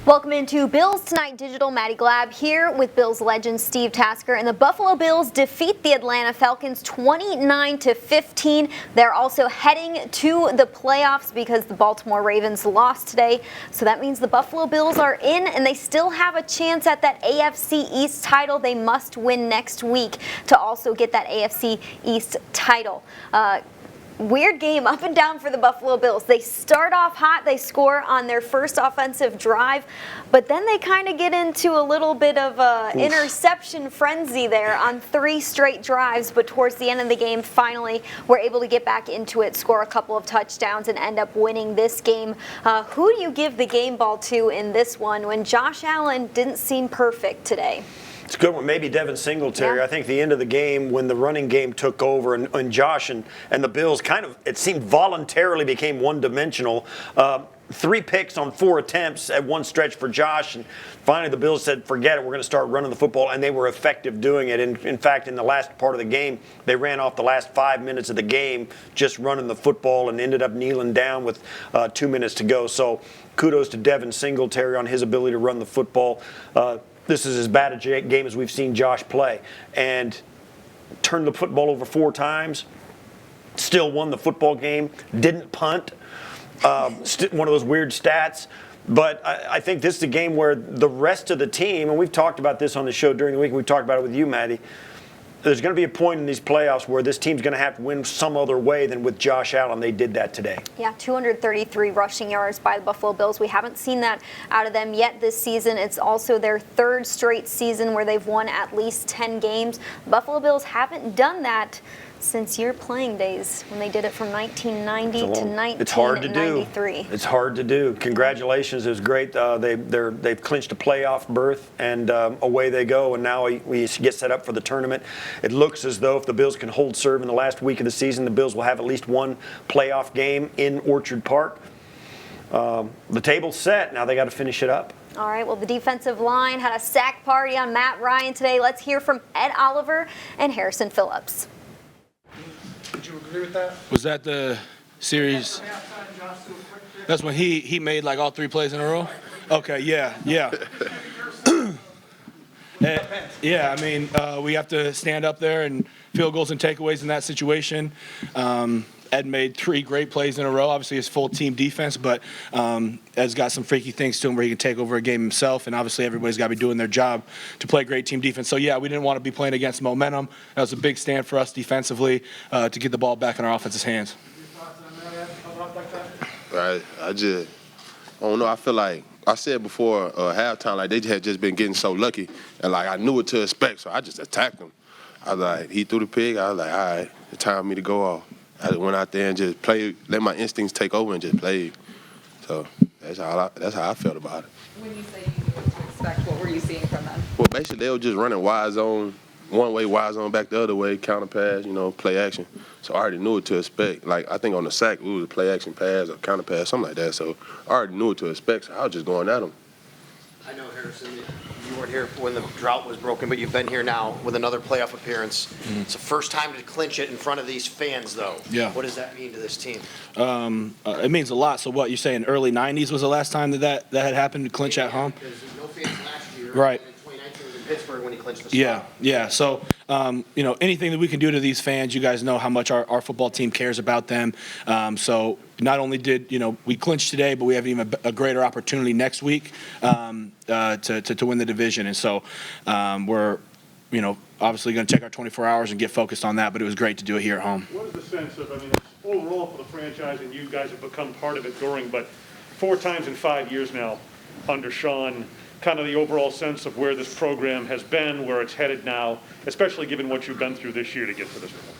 Welcome into Bills Tonight Digital. Maddy Glab here with Bills legend Steve Tasker, and the Buffalo Bills defeat the Atlanta Falcons 29-15. They're also heading to the playoffs because the Baltimore Ravens lost today. So that means the Buffalo Bills are in, and they still have a chance at that AFC East title. They must win next week to also get that AFC East title. Weird game up and down for the Buffalo Bills. They start off hot, they score on their first offensive drive, but then they kind of get into a little bit of a interception frenzy there on 3 straight drives, but towards the end of the game, finally, we're able to get back into it, score a couple of touchdowns, and end up winning this game. Who do you give the game ball to in this one when Josh Allen didn't seem perfect today? It's a good one. Maybe Devin Singletary. Yeah. I think the end of the game when the running game took over and Josh and the Bills kind of, it seemed voluntarily became one-dimensional. 3 picks on 4 attempts at one stretch for Josh, and finally the Bills said, forget it, we're going to start running the football, and they were effective doing it. In fact, in the last part of the game, they ran off the last 5 minutes of the game just running the football and ended up kneeling down with 2 minutes to go. So kudos to Devin Singletary on his ability to run the football. This is as bad a game as we've seen Josh play. And turned the football over 4 times, still won the football game, didn't punt. One of those weird stats. But I think this is a game where the rest of the team, and we've talked about this on the show during the week, and we've talked about it with you, Maddy, there's going to be a point in these playoffs where this team's going to have to win some other way than with Josh Allen. They did that today. Yeah, 233 rushing yards by the Buffalo Bills. We haven't seen that out of them yet this season. It's also their 3rd straight season where they've won at least 10 games. The Buffalo Bills haven't done that since your playing days, when they did it from 1990 to 1993. It's hard to do. It's hard to do. Congratulations. It was great. They've clinched a playoff berth, and away they go, and now we get set up for the tournament. It looks as though if the Bills can hold serve in the last week of the season, the Bills will have at least one playoff game in Orchard Park. The table's set. Now they got to finish it up. All right, well, the defensive line had a sack party on Matt Ryan today. Let's hear from Ed Oliver and Harrison Phillips. Would you agree with that? Was that the series? That's when he made like all 3 plays in a row? Okay, yeah. Yeah, I mean, we have to stand up there and field goals and takeaways in that situation. Ed made 3 great plays in a row. Obviously, his full team defense, but Ed's got some freaky things to him where he can take over a game himself, and obviously everybody's got to be doing their job to play great team defense. So, yeah, we didn't want to be playing against momentum. That was a big stand for us defensively to get the ball back in our offense's hands. Right. I don't know. I feel like I said before halftime, like they had just been getting so lucky, and like I knew what to expect, so I just attacked them. I was like, he threw the pig. I was like, all right, it's time for me to go off. I just went out there and just played, let my instincts take over and just played. So that's how I felt about it. When you say you knew what to expect, what were you seeing from them? Well, basically they were just running wide zone, one way, wide zone back the other way, counter pass, play action. So I already knew what to expect. Like I think on the sack, it was a play action pass or counter pass, something like that. So I already knew what to expect. So I was just going at them. I know, Harrison, you weren't here when the drought was broken, but you've been here now with another playoff appearance. Mm-hmm. It's the first time to clinch it in front of these fans, though. Yeah. What does that mean to this team? It means a lot. So what, you're saying early 90s was the last time that had happened to clinch at home? Because there's no fans last year. Right. And in 2019 was in Pittsburgh when he clinched the spot. Yeah. So, anything that we can do to these fans, you guys know how much our football team cares about them. So not only did, we clinch today, but we have even a greater opportunity next week to win the division. And so we're, obviously going to take our 24 hours and get focused on that, but it was great to do it here at home. What is the sense of, it's overall for the franchise, and you guys have become part of it during, but 4 times in 5 years now under Sean, kind of the overall sense of where this program has been, where it's headed now, especially given what you've been through this year to get to this point?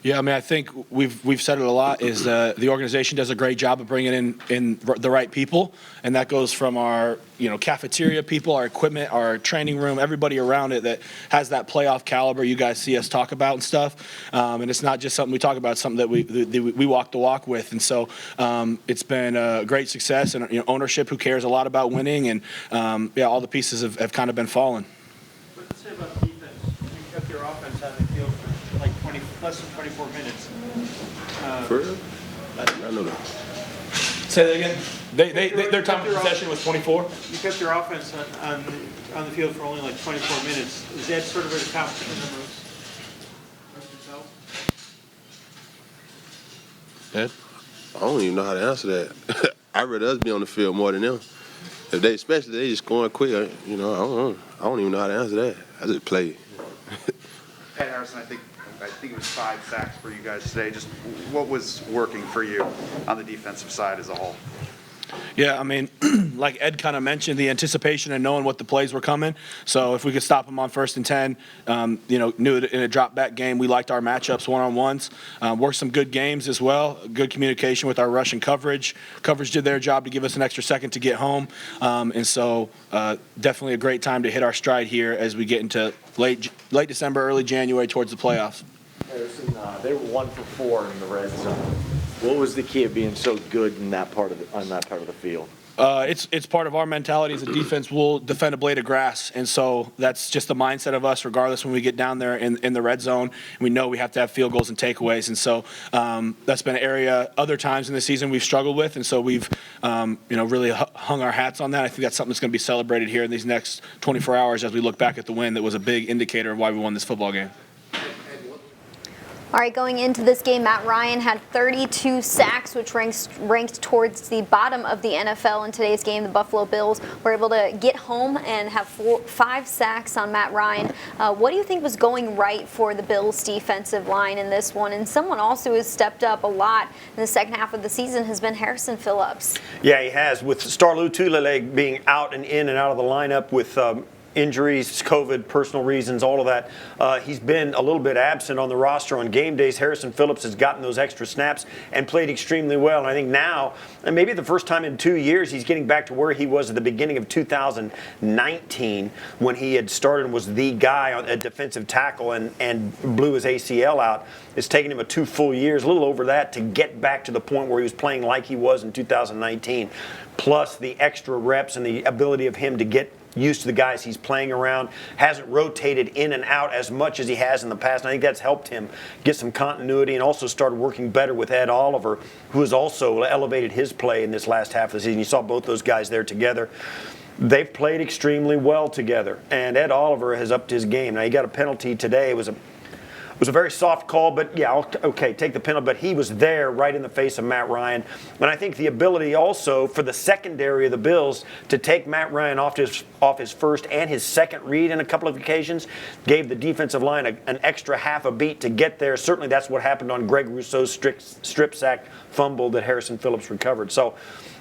Yeah, I think we've said it a lot, is the organization does a great job of bringing in the right people, and that goes from our cafeteria people, our equipment, our training room, everybody around it that has that playoff caliber you guys see us talk about and stuff. And it's not just something we talk about, it's something that we walk the walk with. And so it's been a great success, and ownership who cares a lot about winning, and all the pieces have kind of been falling. What to say about defense? You kept your offense on the field for like less than 24 minutes. For real? I know that. Say that again? Their time of possession was 24. You kept your offense on the field for only like 24 minutes. Is that sort of a accomplishment of yourself? Ed? I don't even know how to answer that. I'd rather us be on the field more than them. If they, especially they just scoring quick, you know, I don't even know how to answer that. I just play. Pat Harrison, I think it was 5 sacks for you guys today. Just what was working for you on the defensive side as a whole? Yeah, I mean, like Ed kind of mentioned, the anticipation and knowing what the plays were coming. So if we could stop them on 1st and 10, knew that in a drop back game, we liked our matchups one-on-ones. Worked some good games as well. Good communication with our rush and coverage. Coverage did their job to give us an extra second to get home. And so definitely a great time to hit our stride here as we get into late December, early January towards the playoffs. Harrison, they were 1 for 4 in the red zone. What was the key of being so good in that part of the field? It's part of our mentality as a defense. We'll defend a blade of grass, and so that's just the mindset of us. Regardless, when we get down there in the red zone, we know we have to have field goals and takeaways, and so that's been an area other times in the season we've struggled with, and so we've really hung our hats on that. I think that's something that's going to be celebrated here in these next 24 hours as we look back at the win. That was a big indicator of why we won this football game. All right, going into this game, Matt Ryan had 32 sacks, which ranked towards the bottom of the NFL in today's game. The Buffalo Bills were able to get home and have 5 sacks on Matt Ryan. What do you think was going right for the Bills' defensive line in this one? And someone also who has stepped up a lot in the second half of the season has been Harrison Phillips. Yeah, he has. With Starlou Tulele being out and in and out of the lineup with injuries, COVID, personal reasons, all of that. He's been a little bit absent on the roster on game days. Harrison Phillips has gotten those extra snaps and played extremely well. And I think now, and maybe the first time in 2 years, he's getting back to where he was at the beginning of 2019 when he had started and was the guy at defensive tackle and blew his ACL out. It's taken him 2 full years, a little over that, to get back to the point where he was playing like he was in 2019. Plus the extra reps and the ability of him to get used to the guys he's playing around, hasn't rotated in and out as much as he has in the past. And I think that's helped him get some continuity and also started working better with Ed Oliver, who has also elevated his play in this last half of the season. You saw both those guys there together. They've played extremely well together, and Ed Oliver has upped his game. Now, he got a penalty today. It was a very soft call, but yeah, okay, take the penalty. But he was there right in the face of Matt Ryan. And I think the ability also for the secondary of the Bills to take Matt Ryan off his first and his second read in a couple of occasions gave the defensive line an extra half a beat to get there. Certainly that's what happened on Greg Rousseau's strip sack fumble that Harrison Phillips recovered. So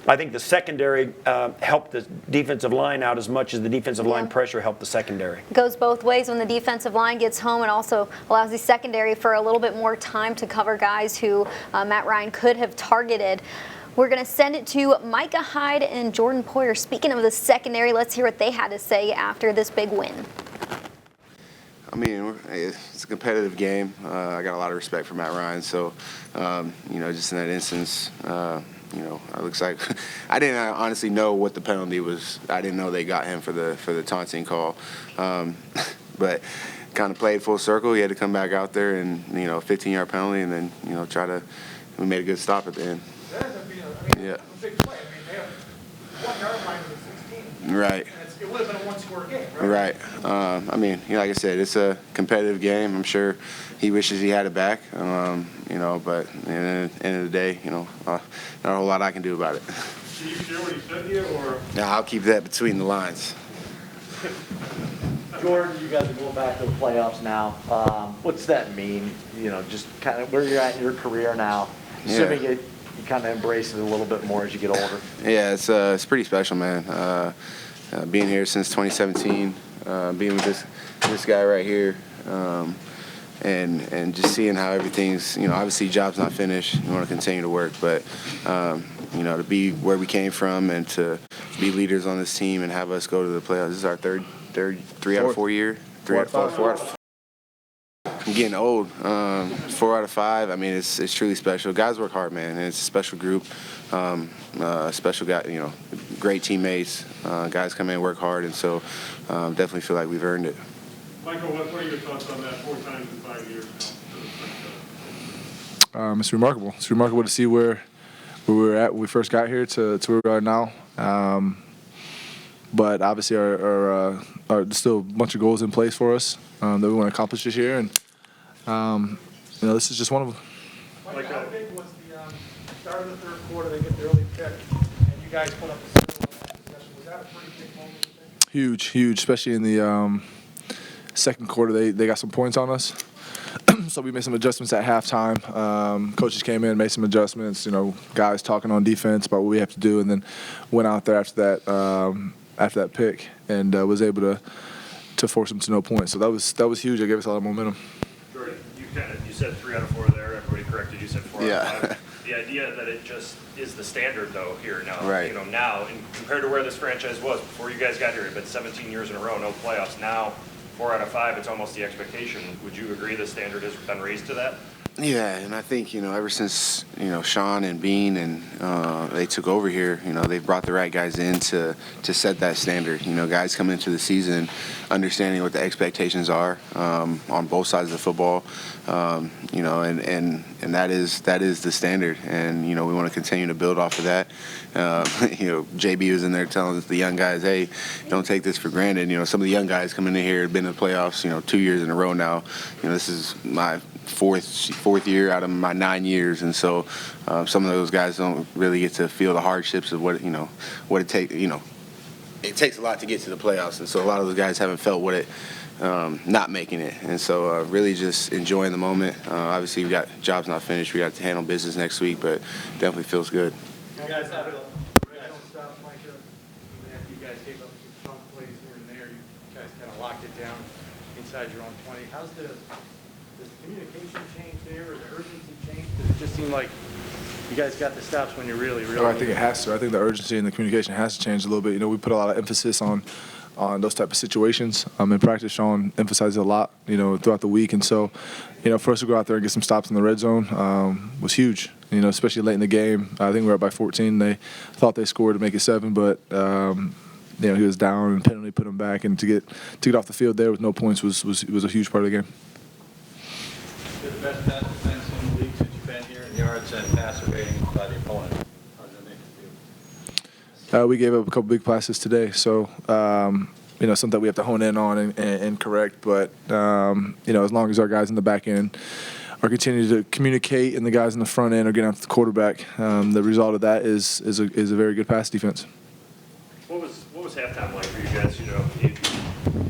I think the secondary helped the defensive line out as much as the defensive line pressure helped the secondary. It goes both ways when the defensive line gets home, and also allows the secondary for a little bit more time to cover guys who Matt Ryan could have targeted. We're going to send it to Micah Hyde and Jordan Poyer. Speaking of the secondary, let's hear what they had to say after this big win. I mean, it's a competitive game. I got a lot of respect for Matt Ryan. So, just in that instance, it looks like I didn't honestly know what the penalty was. I didn't know they got him for the taunting call, but kind of played full circle. He had to come back out there and 15-yard penalty, and then we made a good stop at the end. Yeah. A big play. I mean, they have 1 yard line of the 16. Right. It would have been a one-score game, right? Right. Like I said, it's a competitive game. I'm sure he wishes he had it back. But at the end of the day, not a whole lot I can do about it. Can you share what he said here, or? No, I'll keep that between the lines. Jordan, you guys are going back to the playoffs now. What's that mean? Just kind of where you're at in your career now. Assuming you kind of embrace it a little bit more as you get older. Yeah, it's pretty special, man. Being here since 2017, being with this guy right here, and just seeing how everything's, obviously job's not finished. You want to continue to work, but to be where we came from and to be leaders on this team and have us go to the playoffs. This is our third 3 out of 4 year. 4 out of 5. I'm getting old. 4 out of 5. I mean, it's truly special. Guys work hard, man, and it's a special group. Special guy, great teammates. Guys come in and work hard, and so definitely feel like we've earned it. Michael, what are your thoughts on that 4 times in 5 years? It's remarkable. It's remarkable to see where where we were at when we first got here to where we are now. But obviously, there's still a bunch of goals in place for us that we want to accomplish this year, and this is just one of them. Mike, how big was the start of the third quarter? They get the early pick, and you guys put up a single on that possession. Was that a pretty big moment, you think? Huge, especially in the second quarter. They got some points on us. So we made some adjustments at halftime. Coaches came in, made some adjustments. Guys talking on defense about what we have to do, and then went out there after that pick and was able to force them to no points. So that was huge. It gave us a lot of momentum. Jordan, you said 3 out of 4 there. Everybody corrected you. Said 4 out of 5. The idea that it just is the standard though here now. Right. Now, and compared to where this franchise was before you guys got here, it had been 17 years in a row, no playoffs. Now, 4 out of 5, it's almost the expectation. Would you agree the standard has been raised to that? Yeah, and I think, ever since, Sean and Bean and they took over here, they've brought the right guys in to set that standard. Guys come into the season understanding what the expectations are on both sides of the football, and that is the standard. And, we want to continue to build off of that. JB was in there telling the young guys, hey, don't take this for granted. Some of the young guys coming in here have been in the playoffs, 2 years in a row now. This is my fourth year out of my 9 years, and so some of those guys don't really get to feel the hardships of what it takes. It takes a lot to get to the playoffs, and so a lot of those guys haven't felt what it not making it, and so really just enjoying the moment. Obviously, we got jobs not finished. We got to handle business next week, but definitely feels good. You guys don't stop, Mike. Even after you guys gave up some strong plays here and there, you guys kind of locked it down inside your own 20. Does the communication change there, or the urgency change? Does it just seem like you guys got the stops when you really I think it has to. I think the urgency and the communication has to change a little bit. We put a lot of emphasis on those type of situations. In practice, Sean emphasized it a lot, throughout the week. And so, for us to go out there and get some stops in the red zone was huge, especially late in the game. I think we were up by 14. They thought they scored to make it 7, but he was down and penalty put him back. And to get off the field there with no points was a huge part of the game. You're the best pass defense in the league since you've been here in yards and passer rating by the opponent. How does that make you feel? We gave up a couple big passes today, so something that we have to hone in on and correct. But as long as our guys in the back end are continuing to communicate and the guys in the front end are getting after the quarterback, the result of that is a very good pass defense. What was halftime like for you guys?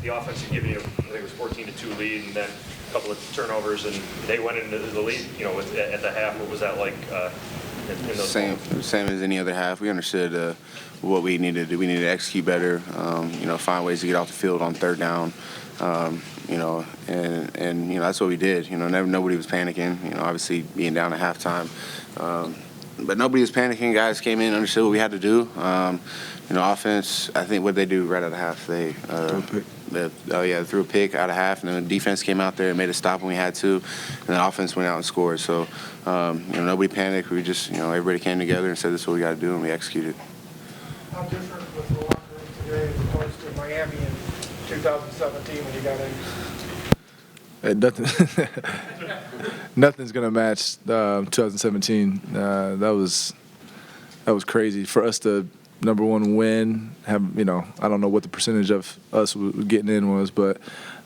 The offense had given you, I think it was 14-2 lead, and then a couple of turnovers, and they went into the lead. At the half, what was that like? In those same as any other half. We understood what we needed to do. We needed to execute better. Find ways to get off the field on third down. And that's what we did. Nobody was panicking. Obviously being down at halftime, but nobody was panicking. Guys came in, understood what we had to do. Offense, I think what they do right out of half, they threw a pick out of half, and then the defense came out there and made a stop when we had to, and then offense went out and scored. So, nobody panicked. We just, everybody came together and said, this is what we got to do, and we executed. How different was the locker room today as opposed to Miami in 2017 when you got in? Nothing's gonna match 2017. That was crazy for us to number one win. I don't know what the percentage of us getting in was, but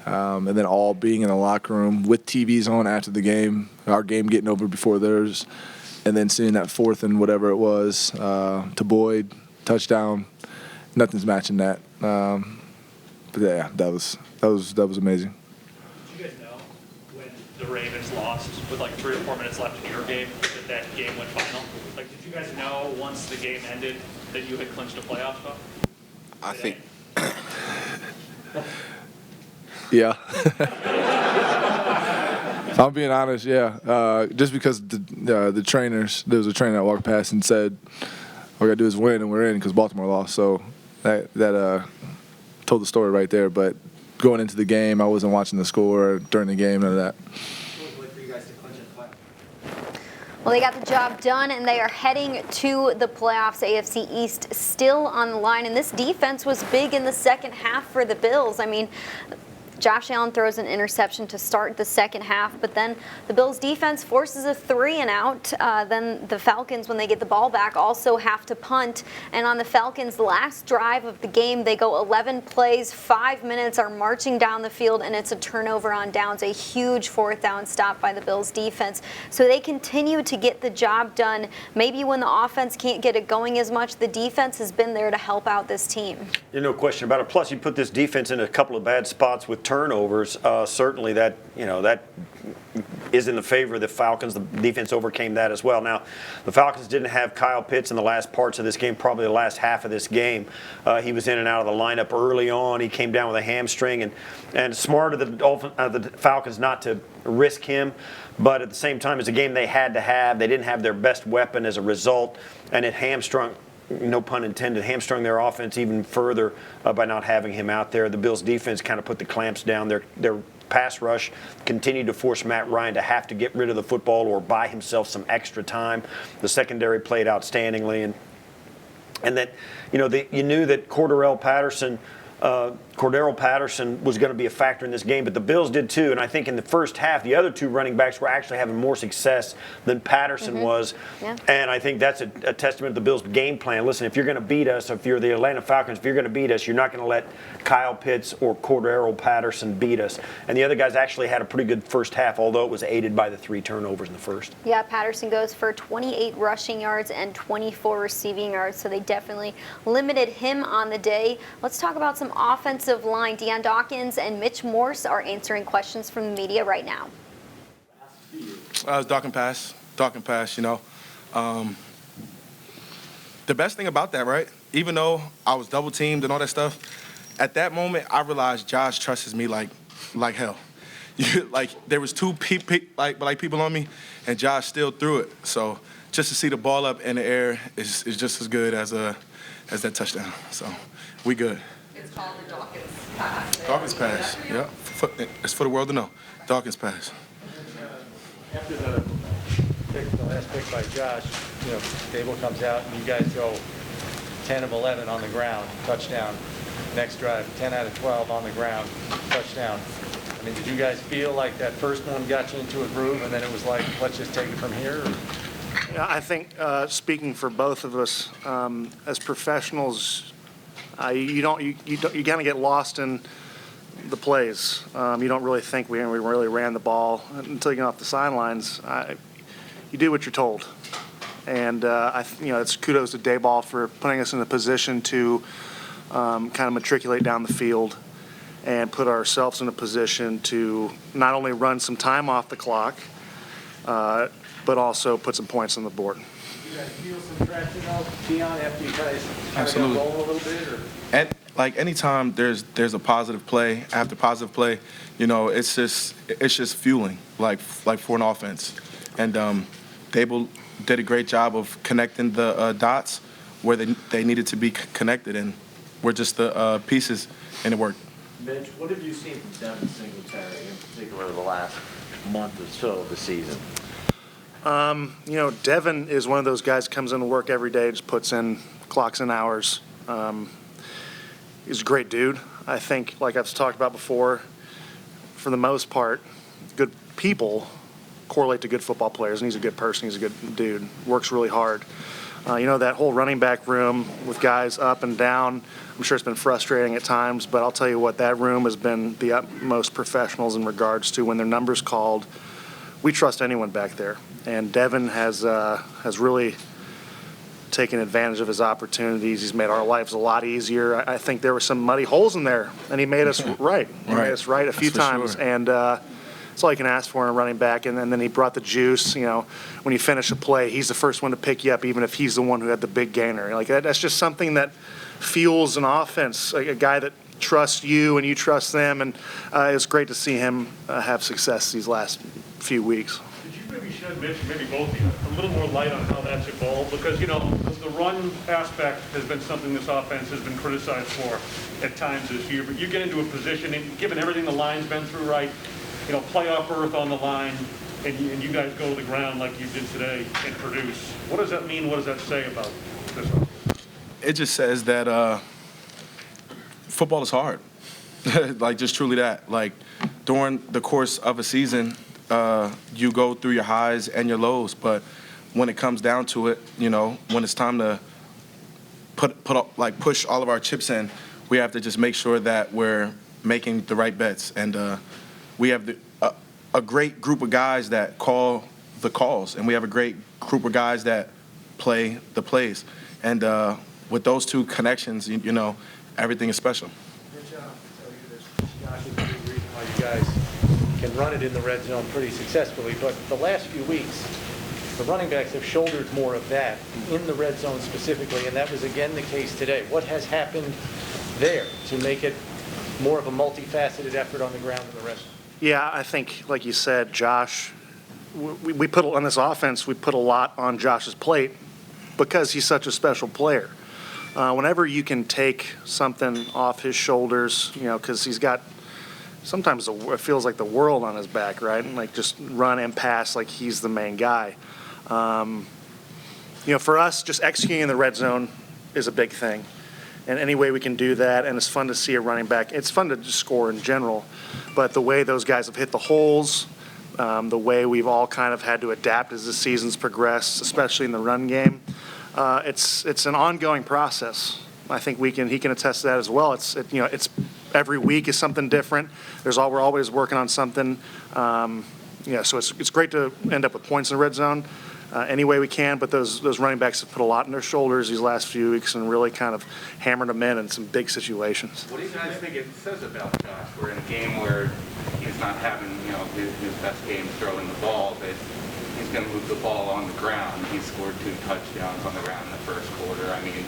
and then all being in the locker room with TVs on after the game, our game getting over before theirs, and then seeing that 4th and whatever it was to Boyd touchdown. Nothing's matching that. But yeah, that was amazing. Did you guys know when the Ravens lost with like 3 or 4 minutes left in your game that game went final? Like, did you guys know once the game ended that you had clinched a playoff spot? I think. Yeah. If I'm being honest, yeah. Just because the trainers, there was a trainer that walked past and said, all we got to do is win and we're in because Baltimore lost. So that told the story right there. But going into the game, I wasn't watching the score during the game, none of that. Well, they got the job done, and they are heading to the playoffs. AFC East still on the line, and this defense was big in the second half for the Bills. I mean, Josh Allen throws an interception to start the second half, but then the Bills defense forces a 3-and-out. Then the Falcons, when they get the ball back, also have to punt. And on the Falcons' last drive of the game, they go 11 plays, 5 minutes, are marching down the field, and it's a turnover on downs, a huge fourth down stop by the Bills defense. So they continue to get the job done. Maybe when the offense can't get it going as much, the defense has been there to help out this team. No question about it. Plus, you put this defense in a couple of bad spots with turnovers. Certainly, that is in the favor of the Falcons. The defense overcame that as well. Now, the Falcons didn't have Kyle Pitts in the last parts of this game, probably the last half of this game. He was in and out of the lineup early on. He came down with a hamstring, and smart of the Falcons not to risk him. But at the same time, it's a game they had to have. They didn't have their best weapon as a result, and it hamstrung, no pun intended, hamstrung their offense even further by not having him out there. The Bills' defense kind of put the clamps down. Their pass rush continued to force Matt Ryan to have to get rid of the football or buy himself some extra time. The secondary played outstandingly, and that you knew that Cordero Patterson was going to be a factor in this game, but the Bills did too. And I think in the first half, the other two running backs were actually having more success than Patterson was. Yeah. And I think that's a testament to the Bills' game plan. Listen, if you're going to beat us, if you're the Atlanta Falcons, if you're going to beat us, you're not going to let Kyle Pitts or Cordero Patterson beat us. And the other guys actually had a pretty good first half, although it was aided by the 3 turnovers in the first. Yeah, Patterson goes for 28 rushing yards and 24 receiving yards, so they definitely limited him on the day. Let's talk about some offensive line. Deion Dawkins and Mitch Morse are answering questions from the media right now. It's Dawk and pass, The best thing about that, right, even though I was double teamed and all that stuff, at that moment I realized Josh trusts me like hell. Like there was 2 people on me, and Josh still threw it. So just to see the ball up in the air is just as good as that touchdown. So we good. It's called the Dawkins pass. Dawkins pass, yeah. It's for the world to know. Dawkins pass. After the last pick by Josh, Dable comes out and you guys go 10 of 11 on the ground, touchdown. Next drive, 10 out of 12 on the ground, touchdown. I mean, did you guys feel like that first one got you into a groove and then it was like, let's just take it from here? Yeah, I think speaking for both of us, as professionals, you kind of get lost in the plays. You don't really think we really ran the ball until you get off the sidelines. You do what you're told, and it's kudos to Dayball for putting us in a position to kind of matriculate down the field and put ourselves in a position to not only run some time off the clock, but also put some points on the board. You guys feel some traction out, Deion, after you guys Absolutely. Got roll a little bit? Or? And like anytime there's a positive play, after positive play, it's just fueling like for an offense. And Dable did a great job of connecting the dots where they needed to be connected, and we're just the pieces, and it worked. Mitch, what have you seen from Devin Singletary in particular the last month or so of the season? Devin is one of those guys who comes into work every day, just puts in clocks and hours. He's a great dude. I think, like I've talked about before, for the most part, good people correlate to good football players, and he's a good person. He's a good dude. Works really hard. That whole running back room with guys up and down, I'm sure it's been frustrating at times, but I'll tell you what, that room has been the utmost professionals in regards to when their number's called. We trust anyone back there. And Devin has really taken advantage of his opportunities. He's made our lives a lot easier. I think there were some muddy holes in there, and he made us right. He made us right a few times. Sure. And that's all you can ask for in a running back. And then he brought the juice. When you finish a play, he's the first one to pick you up, even if he's the one who had the big gainer. Like that's just something that fuels an offense, a guy that trusts you and you trust them. And it's great to see him have success these last few weeks. Maybe shed, Mitch, maybe both of you, a little more light on how that's evolved, because the run aspect has been something this offense has been criticized for at times this year. But you get into a position, and given everything the line's been through, right, playoff berth on the line, and you guys go to the ground like you did today and produce. What does that mean? What does that say about this offense? It just says that football is hard. Like, just truly that. Like, during the course of a season, you go through your highs and your lows, but when it comes down to it, you know, when it's time to push all of our chips in, we have to just make sure that we're making the right bets. And we have a great group of guys that call the calls, and we have a great group of guys that play the plays. And with those two connections, you know, everything is special. Josh is a big reason why you guys can run it in the red zone pretty successfully, but the last few weeks, the running backs have shouldered more of that in the red zone specifically, and that was again the case today. What has happened there to make it more of a multifaceted effort on the ground in the red zone? Yeah, I think, like you said, Josh, we put on this offense, we put a lot on Josh's plate because he's such a special player. Whenever you can take something off his shoulders, you know, because he's got sometimes it feels like the world on his back, right? And like just run and pass like he's the main guy. You know, for us, just executing in the red zone is a big thing. And any way we can do that, and it's fun to see a running back. It's fun to just score in general, but the way those guys have hit the holes, the way we've all kind of had to adapt as the season's progressed, especially in the run game, it's an ongoing process. I think he can attest to that as well. It's every week is something different. We're always working on something. So it's great to end up with points in the red zone any way we can, but those running backs have put a lot on their shoulders these last few weeks and really kind of hammered them in some big situations. What do you guys think it says about Josh? We're in a game where he's not having his best game throwing the ball, but he's going to move the ball on the ground. He scored 2 touchdowns on the ground in the first quarter. I mean,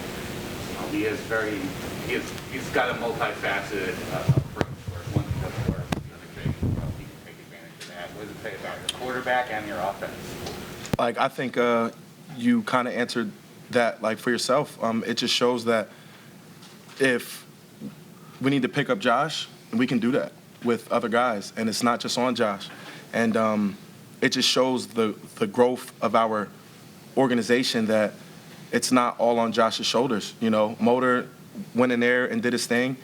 he's got a multifaceted approach where one thing doesn't work, the other thing, he can take advantage of that. What does it say about your quarterback and your offense? Like, I think you kind of answered that, like, for yourself. It just shows that if we need to pick up Josh, we can do that with other guys, and it's not just on Josh. And it just shows the growth of our organization, that it's not all on Josh's shoulders. You know, Motor went in there and did his thing.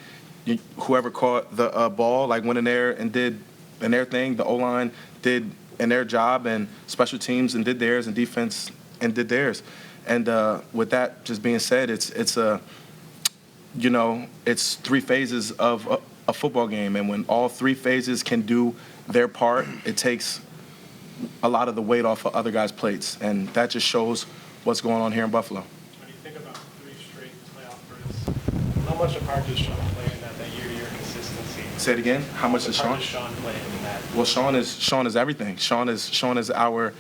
Whoever caught the ball, like, went in there and did their thing. The O-line did in their job, and special teams and did theirs, and defense and did theirs. And with that just being said, it's 3 phases of a football game, and when all 3 phases can do their part, it takes a lot of the weight off of other guys' plates, and that just shows what's going on here in Buffalo. When you think about 3 straight playoff berths, how much of a part does Sean play in that year-to-year consistency? Say it again. How much does Sean? Play in that? Well, Sean is everything. Sean is our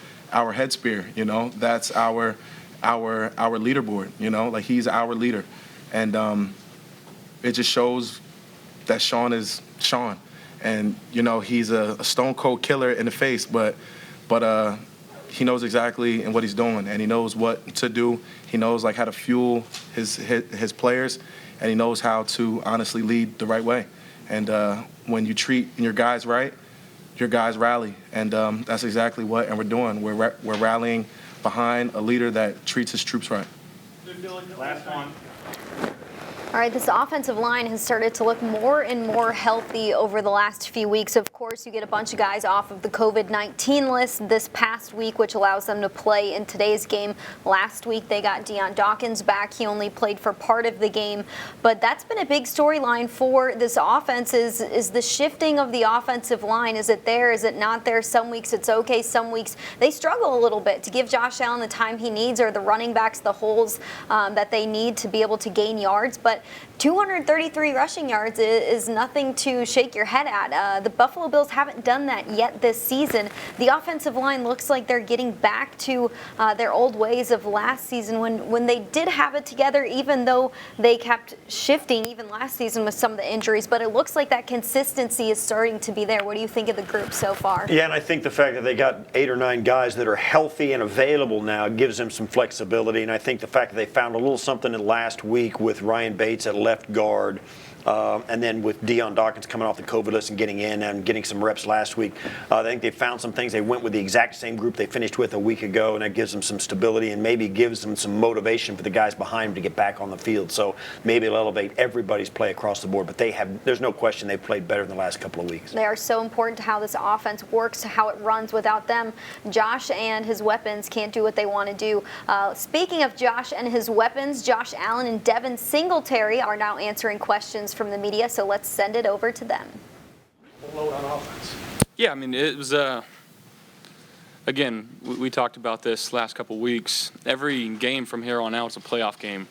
head spear. You know, that's our leaderboard. You know, like, he's our leader, and it just shows that Sean is Sean, and he's a stone cold killer in the face, but he knows exactly what he's doing, and he knows what to do. He knows, like, how to fuel his players, and he knows how to honestly lead the right way. And when you treat your guys right, your guys rally, and that's exactly what we're doing. We're rallying behind a leader that treats his troops right. Last one. All right, this offensive line has started to look more and more healthy over the last few weeks. Of course, you get a bunch of guys off of the COVID-19 list this past week, which allows them to play in today's game. Last week, they got Deion Dawkins back. He only played for part of the game. But that's been a big storyline for this offense is the shifting of the offensive line. Is it there? Is it not there? Some weeks it's okay. Some weeks they struggle a little bit to give Josh Allen the time he needs, or the running backs the holes that they need to be able to gain yards. But 233 rushing yards is nothing to shake your head at. The Buffalo Bills haven't done that yet this season. The offensive line looks like they're getting back to their old ways of last season when they did have it together, even though they kept shifting even last season with some of the injuries. But it looks like that consistency is starting to be there. What do you think of the group so far? Yeah, and I think the fact that they got 8 or 9 guys that are healthy and available now gives them some flexibility. And I think the fact that they found a little something in last week with Ryan Bates at left guard, And then with Deion Dawkins coming off the COVID list and getting in and getting some reps last week, I think they found some things. They went with the exact same group they finished with a week ago, and that gives them some stability and maybe gives them some motivation for the guys behind them to get back on the field. So maybe it'll elevate everybody's play across the board. But there's no question they've played better in the last couple of weeks. They are so important to how this offense works, how it runs. Without them, Josh and his weapons can't do what they want to do. Speaking of Josh and his weapons, Josh Allen and Devin Singletary are now answering questions from the media, so let's send it over to them. Load on offense. Yeah, I mean, it was, again, we talked about this last couple weeks. Every game from here on out is a playoff game.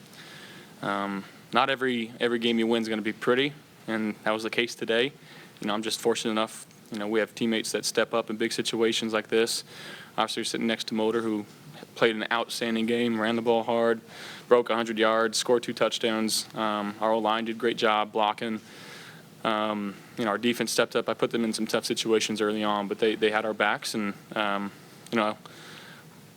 Not every game you win is going to be pretty, and that was the case today. You know, I'm just fortunate enough, you know, we have teammates that step up in big situations like this. Obviously, you're sitting next to Motor, who played an outstanding game, ran the ball hard, broke 100 yards, scored 2 touchdowns. Our O-line did a great job blocking. You know, our defense stepped up. I put them in some tough situations early on, but they had our backs, and you know,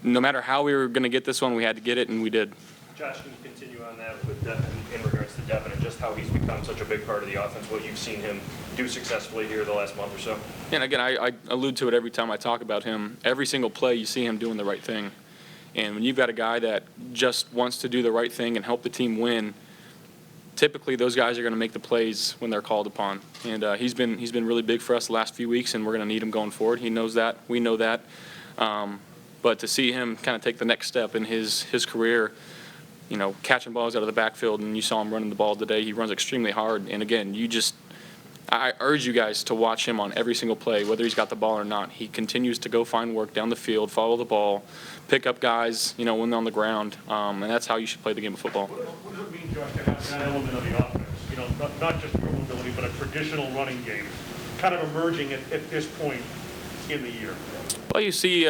no matter how we were going to get this one, we had to get it, and we did. Josh, can you continue on that with Devin, in regards to Devin and just how he's become such a big part of the offense, what you've seen him do successfully here the last month or so? And again, I allude to it every time I talk about him. Every single play, you see him doing the right thing. And when you've got a guy that just wants to do the right thing and help the team win, typically those guys are going to make the plays when they're called upon. And he's been really big for us the last few weeks, and we're going to need him going forward. He knows that. We know that. But to see him kind of take the next step in his career, you know, catching balls out of the backfield, and you saw him running the ball today. He runs extremely hard. And again, I urge you guys to watch him on every single play, whether he's got the ball or not. He continues to go find work down the field, follow the ball, pick up guys, you know, when they're on the ground, and that's how you should play the game of football. What does it mean, Josh, to have that element of the offense? You know, not just your mobility, but a traditional running game, kind of emerging at this point in the year. Well, you see,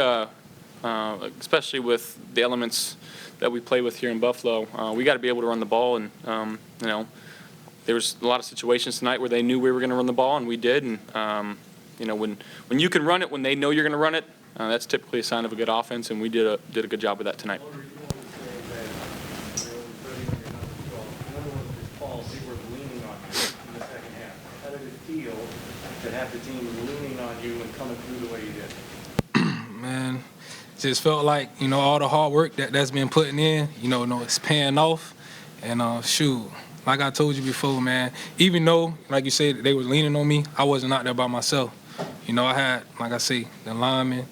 especially with the elements that we play with here in Buffalo, we got to be able to run the ball, and you know, there was a lot of situations tonight where they knew we were going to run the ball, and we did. And you know, when you can run it, when they know you're going to run it, that's typically a sign of a good offense, and we did a good job with that tonight. How did it feel to have the team leaning on you and coming through the way you did? Man, just felt like, you know, all the hard work that's been putting in, you know, it's paying off. And shoot, like I told you before, man, even though, like you said, they was leaning on me, I wasn't out there by myself. You know, I had, like I say, the linemen,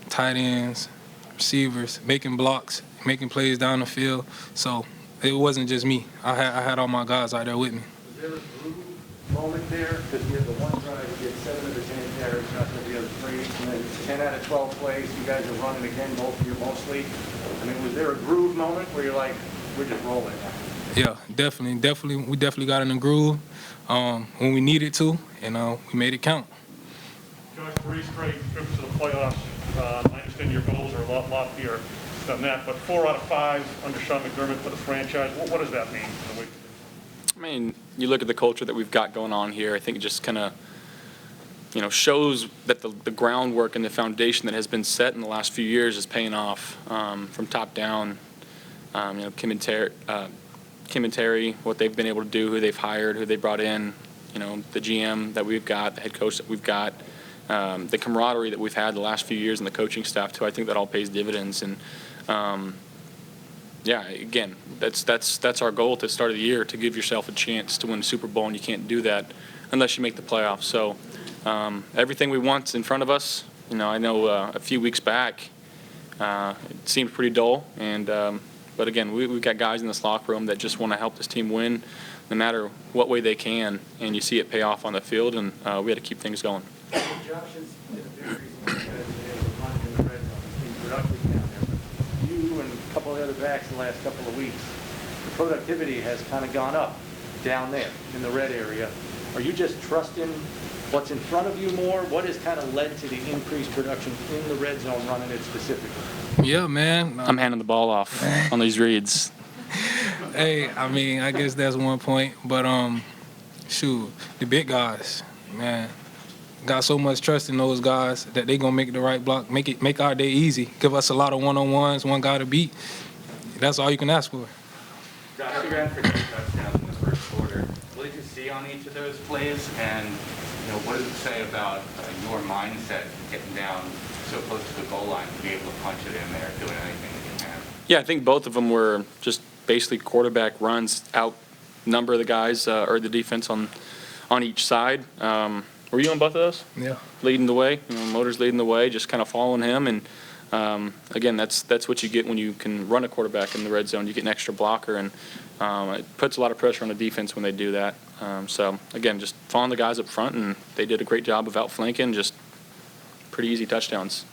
tight ends, receivers, making blocks, making plays down the field. So it wasn't just me. I had all my guys out there with me. Was there a groove moment there? Because you had the one drive, you get 7 of the 10 carries, not every other 3, and then 10 out of 12 plays, you guys are running again, both of you mostly. I mean, was there a groove moment where you're like, we're just rolling now? Yeah, definitely. We definitely got in the groove when we needed to, and we made it count. Josh, 3 straight trips to the playoffs. I understand your goals are a lot loftier than that, but 4 out of 5 under Sean McDermott for the franchise. What does that mean? I mean, you look at the culture that we've got going on here. I think it just kind of, you know, shows that the groundwork and the foundation that has been set in the last few years is paying off from top down. You know, Kim and Terry, what they've been able to do, who they've hired, who they brought in, you know, the GM that we've got, the head coach that we've got, the camaraderie that we've had the last few years, and the coaching staff too. I think that all pays dividends. And yeah, again, that's our goal at the start of the year, to give yourself a chance to win a Super Bowl, and you can't do that unless you make the playoffs. So everything we want's in front of us. You know, I know a few weeks back it seemed pretty dull, and but again, we've got guys in this locker room that just want to help this team win, no matter what way they can, and you see it pay off on the field, and we had to keep things going. Josh has been a big reason why you guys have been able to run in the red zone. It's been productive down there. But you and a couple of the other backs the last couple of weeks, the productivity has kind of gone up down there in the red area. Are you just trusting what's in front of you more? What has kind of led to the increased production in the red zone, running it specifically? Yeah, man. I'm handing the ball off on these reads. Hey, I mean, I guess that's one point. But, shoot, the big guys, man, got so much trust in those guys that they going to make the right block, make our day easy, give us a lot of one-on-ones, one guy to beat. That's all you can ask for. Josh, you ran for 2 touchdowns in the first quarter. What did you see security on each of those plays? And, what does it say about your mindset getting down so close to the goal line to be able to punch it in there, doing anything that you can? Yeah, I think both of them were just basically quarterback runs, outnumber the guys or the defense on each side. Were you on both of those? Yeah. Leading the way, Motors leading the way, just kind of following him. And again, that's what you get when you can run a quarterback in the red zone. You get an extra blocker, and it puts a lot of pressure on the defense when they do that. So again, just following the guys up front, and they did a great job of outflanking, just pretty easy touchdowns.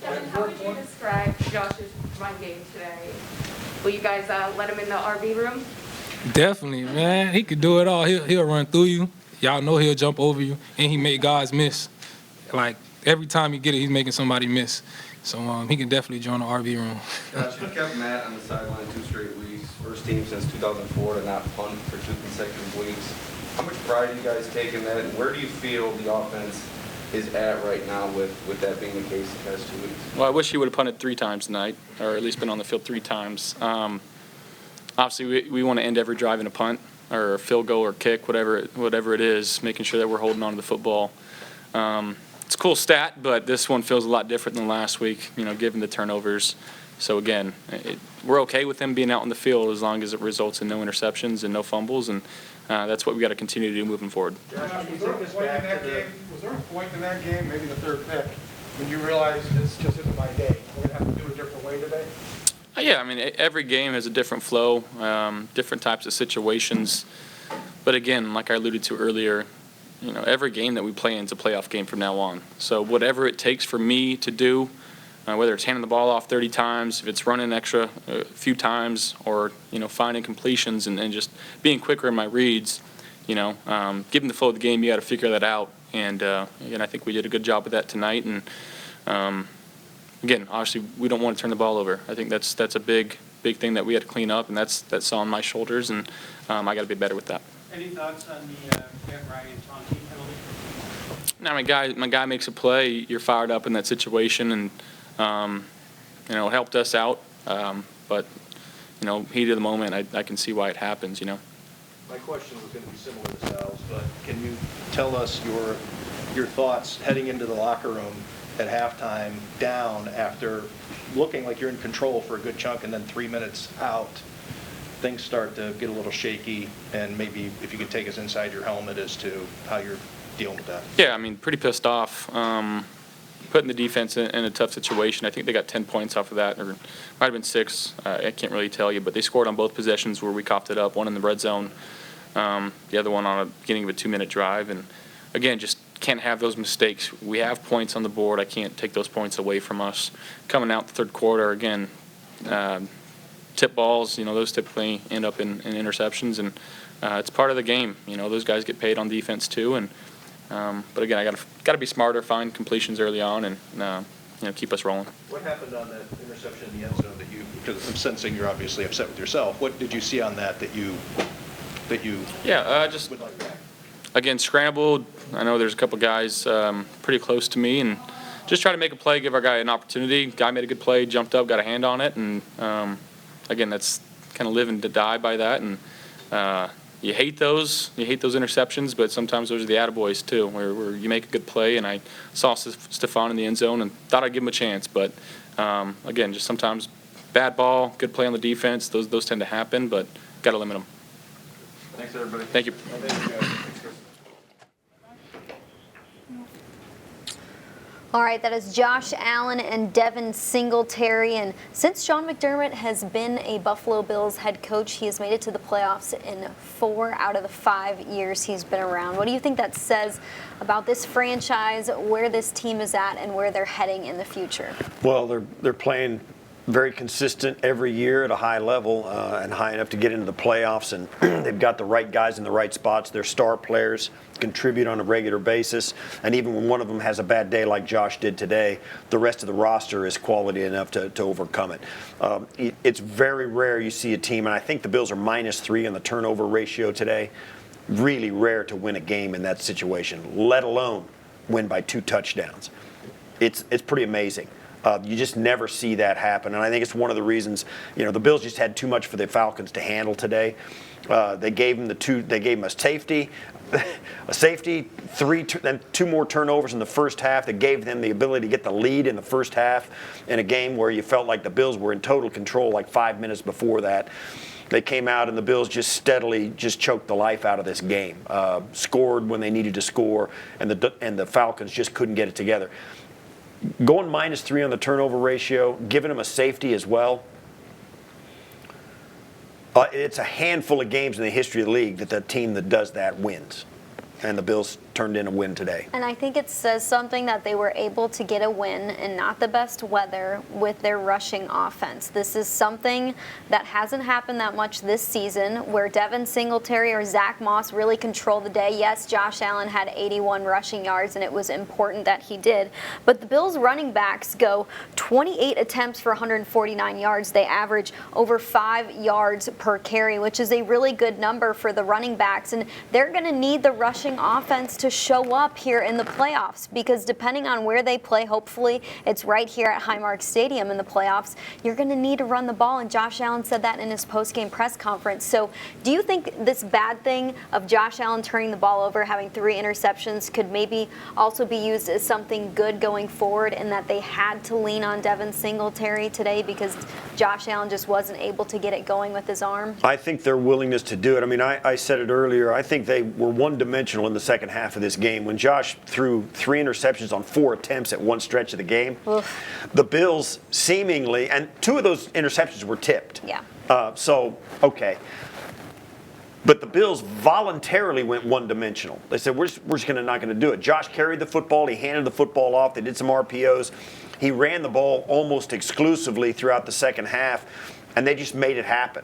Devin, how would you describe Josh's run game today? Will you guys let him in the RV room? Definitely, man. He could do it all. He'll run through you. Y'all know he'll jump over you, and he make guys miss. Like, every time he get it, he's making somebody miss. So he can definitely join the RV room. Josh, you kept Matt on the sideline 2 straight weeks. First team since 2004 to not punt for 2 consecutive weeks. How much pride do you guys take in that, and where do you feel the offense is at right now with that being the case the past 2 weeks? Well, I wish he would have punted 3 times tonight, or at least been on the field 3 times. Obviously, we want to end every drive in a punt or a field goal or kick, whatever it is, making sure that we're holding on to the football. It's a cool stat, but this one feels a lot different than last week, given the turnovers. So again, we're okay with him being out on the field as long as it results in no interceptions and no fumbles, and that's what we got to continue to do moving forward. Josh, was there a point in that game, maybe the third pick, when you realized this just isn't my day? We're going to have to do it a different way today? Yeah, I mean, every game has a different flow, different types of situations. But again, like I alluded to earlier, every game that we play in is a playoff game from now on. So whatever it takes for me to do, whether it's handing the ball off 30 times, if it's running extra a few times, or, finding completions and just being quicker in my reads, given the flow of the game, you got to figure that out. And again, I think we did a good job with that tonight. And again, obviously, we don't want to turn the ball over. I think that's a big thing that we had to clean up, and that's on my shoulders, and I got to be better with that. Any thoughts on the Matt Ryan taunting penalty? Now, my guy makes a play, you're fired up in that situation, and it helped us out. But heat of the moment, I can see why it happens. My question was going to be similar to Sal's, but can you tell us your thoughts heading into the locker room at halftime, down after looking like you're in control for a good chunk, and then 3 minutes out, things start to get a little shaky, and maybe if you could take us inside your helmet as to how you're dealing with that. Yeah, I mean, pretty pissed off. Putting the defense in a tough situation. I think they got 10 points off of that, or might have been 6. I can't really tell you, but they scored on both possessions where we coughed it up, one in the red zone, the other one on the beginning of a 2-minute drive. And again, just can't have those mistakes. We have points on the board. I can't take those points away from us. Coming out the third quarter, again, tip balls, those typically end up in interceptions, and it's part of the game. Those guys get paid on defense too. And but again, I got to be smarter, find completions early on, and keep us rolling. What happened on that interception in the end zone because I'm sensing you're obviously upset with yourself. What did you see on that you just would like back? Again, scrambled. I know there's a couple guys pretty close to me, and just try to make a play, give our guy an opportunity. Guy made a good play, jumped up, got a hand on it, and again, that's kind of live and die by that. And you hate those interceptions, but sometimes those are the attaboys too, where you make a good play. And I saw Stephon in the end zone and thought I'd give him a chance, but again, just sometimes bad ball, good play on the defense. Those tend to happen, but got to limit them. Thanks, everybody. Thank you. All right, that is Josh Allen and Devin Singletary. And since Sean McDermott has been a Buffalo Bills head coach, he has made it to the playoffs in 4 out of the 5 years he's been around. What do you think that says about this franchise, where this team is at, and where they're heading in the future? Well, they're playing very consistent every year at a high level and high enough to get into the playoffs, and they've got the right guys in the right spots. Their star players contribute on a regular basis, and even when one of them has a bad day like Josh did today, the rest of the roster is quality enough to overcome it. It's very rare you see a team, and I think the Bills are -3 on the turnover ratio today. Really rare to win a game in that situation, let alone win by 2 touchdowns. It's pretty amazing. You just never see that happen, and I think it's one of the reasons. The Bills just had too much for the Falcons to handle today. They gave them They gave them a safety, then 2 more turnovers in the first half that gave them the ability to get the lead in the first half in a game where you felt like the Bills were in total control like 5 minutes before that. They came out and the Bills just steadily choked the life out of this game. Scored when they needed to score, and the Falcons just couldn't get it together. Going -3 on the turnover ratio, giving them a safety as well. It's a handful of games in the history of the league that the team that does that wins. And the Bills turned in a win today. And I think it says something that they were able to get a win in not the best weather with their rushing offense. This is something that hasn't happened that much this season, where Devin Singletary or Zach Moss really control the day. Yes, Josh Allen had 81 rushing yards, and it was important that he did. But the Bills running backs go 28 attempts for 149 yards. They average over 5 yards per carry, which is a really good number for the running backs. And they're going to need the rushing offense to show up here in the playoffs, because depending on where they play, hopefully it's right here at Highmark Stadium in the playoffs, you're going to need to run the ball, and Josh Allen said that in his post-game press conference. So do you think this bad thing of Josh Allen turning the ball over, having 3 interceptions, could maybe also be used as something good going forward, in that they had to lean on Devin Singletary today because Josh Allen just wasn't able to get it going with his arm? I think their willingness to do it. I mean, I said it earlier. I think they were one-dimensional in the second half of this game. When Josh threw 3 interceptions on 4 attempts at one stretch of the game, the Bills seemingly, and 2 of those interceptions were tipped. Yeah. Okay. But the Bills voluntarily went one-dimensional. They said, we're just not going to do it. Josh carried the football. He handed the football off. They did some RPOs. He ran the ball almost exclusively throughout the second half, and they just made it happen.